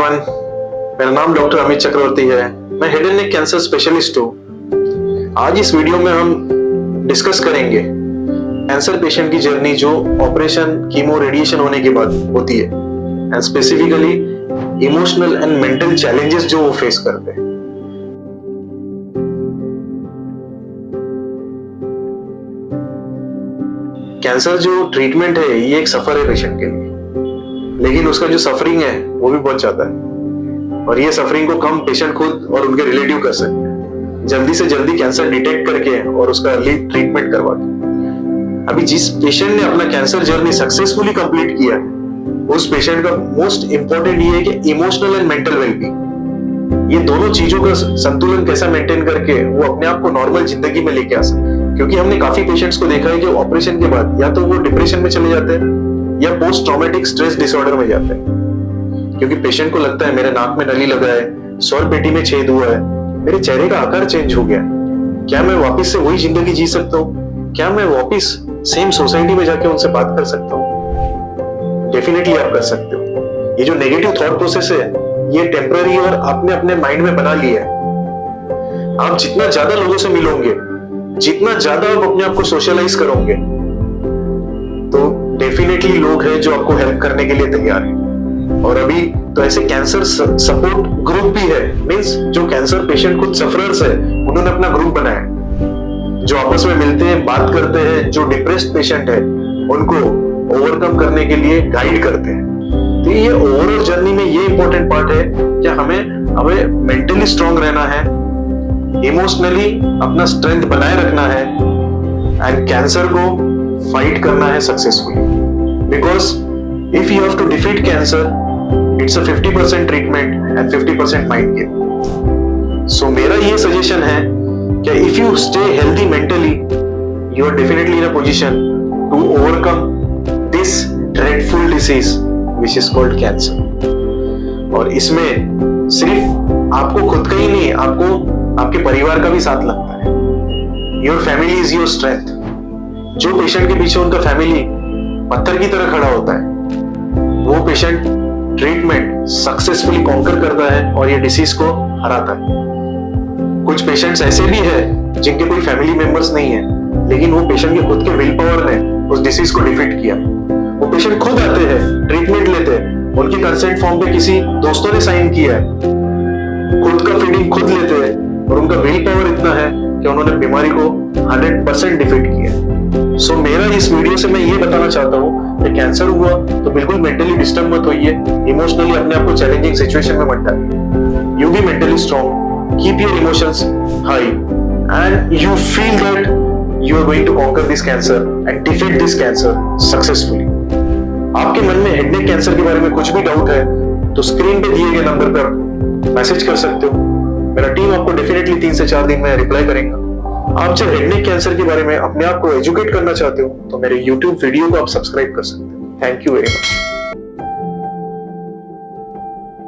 Everyone, मेरा नाम doctor Amit चक्रवर्ती है। मैं head and neck cancer specialist हूँ। आज इस वीडियो में हम डिस्कस करेंगे कैंसर पेशेंट की जर्नी जो ऑपरेशन, कीमो, रेडिएशन होने के बाद होती है, and specifically emotional and mental challenges जो वो फेस करते हैं। कैंसर जो ट्रीटमेंट है ये एक सफर है पेशेंट के लिए, लेकिन उसका जो सफरिंग है वो भी बहुत ज्यादा है, और ये सफरिंग को कम पेशेंट खुद और उनके रिलेटिव कर सकते हैं, जल्दी से जल्दी कैंसर डिटेक्ट करके और उसका अर्ली ट्रीटमेंट करवा के। अभी जिस पेशेंट ने अपना कैंसर जर्नी सक्सेसफुली कंप्लीट किया है, उस पेशेंट का मोस्ट इंपॉर्टेंट ये है कि इमोशनल एंड मेंटल वेलबींग, ये दोनों चीजों का संतुलन कैसा मेंटेन करके वो अपने आप को नॉर्मल जिंदगी में लेके आ सकते। क्योंकि हमने काफी पेशेंट्स को देखा है कि ऑपरेशन के बाद या तो वो डिप्रेशन में चले जाते हैं या पोस्ट ट्रॉमेटिक स्ट्रेस डिसऑर्डर में जाते हैं, क्योंकि पेशेंट को लगता है मेरे नाक में नली लगा है, स्वर पेटी में छेद हुआ है, मेरे चेहरे का आकार चेंज हो गया, क्या मैं वापस से वही जिंदगी जी सकता हूँ? क्या मैं वापस सेम सोसाइटी में जाके उनसे बात कर सकता हूँ? डेफिनेटली आप कर सकते हो। ये जो नेगेटिव थॉट प्रोसेस है ये टेम्पररी और आपने अपने माइंड में बना लिया है। आप जितना ज्यादा लोगों से मिलोगे, जितना ज्यादा आप अपने आप को सोशलाइज करोगे, तो डेफिनेटली लोग हैं जो आपको हेल्प करने के लिए तैयार हैं। और अभी तो ऐसे कैंसर सपोर्ट ग्रुप भी है, मींस जो कैंसर पेशेंट खुद सफरर्स है उन्होंने अपना ग्रुप बनाया, जो आपस में मिलते हैं, बात करते हैं, जो डिप्रेस्ड पेशेंट है उनको ओवरकम करने के लिए गाइड करते हैं। तो ये ओवरऑल जर्नी में ये इंपॉर्टेंट पार्ट है कि हमें मेंटली स्ट्रांग रहना है, इमोशनली अपना स्ट्रेंथ बनाए रखना है, एंड कैंसर को फाइट करना है successfully. Because if you have to defeat cancer, it's a 50% treatment and 50% mind game. So मेरा ये सजेशन है कि if you stay healthy mentally, you are definitely in a position to overcome this dreadful disease which is called cancer. और इसमें सिर्फ आपको खुद का ही नहीं, आपको आपके परिवार का भी साथ लगता है। Your family is your strength. जो पेशेंट के पीछे उनका फैमिली पत्थर की तरह खड़ा होता है, वो पेशेंट ट्रीटमेंट सक्सेसफुली कॉन्कर करता है और ये डिसीज को हराता है। कुछ पेशेंट्स ऐसे भी है जिनके कोई फैमिली मेंबर्स नहीं है, लेकिन वो पेशेंट के खुद के विल पावर ने उस डिसीज को डिफीट किया। वो पेशेंट खुद आते हैं, ट्रीटमेंट लेते हैं, उनकी कंसेंट फॉर्म पे किसी दोस्तों ने साइन किया है, खुद का फीडिंग खुद लेते हैं, और उनका विल पावर इतना है कि उन्होंने बीमारी को 100% डिफीट किया। सो मेरा इस वीडियो से मैं ये बताना चाहता हूँ कि कैंसर हुआ तो बिल्कुल मेंटली डिस्टर्ब मत होइए, इमोशनली अपने आप को चैलेंजिंग सिचुएशन में मत डालिए। You be mentally strong, keep your emotions high, and you feel that you are going to conquer this cancer and defeat this cancer successfully. आपके मन में हेड नेक कैंसर के बारे में कुछ भी डाउट है तो स्क्रीन पे दिए गए नंबर पर मैसेज कर सकते हो। मेरा टीम आपको डेफिनेटली 3 से 4 दिन में रिप्लाई करेगा। आप जब हेड नेक कैंसर के बारे में अपने आप को एजुकेट करना चाहते हो तो मेरे YouTube वीडियो को आप सब्सक्राइब कर सकते हो। Thank you very much.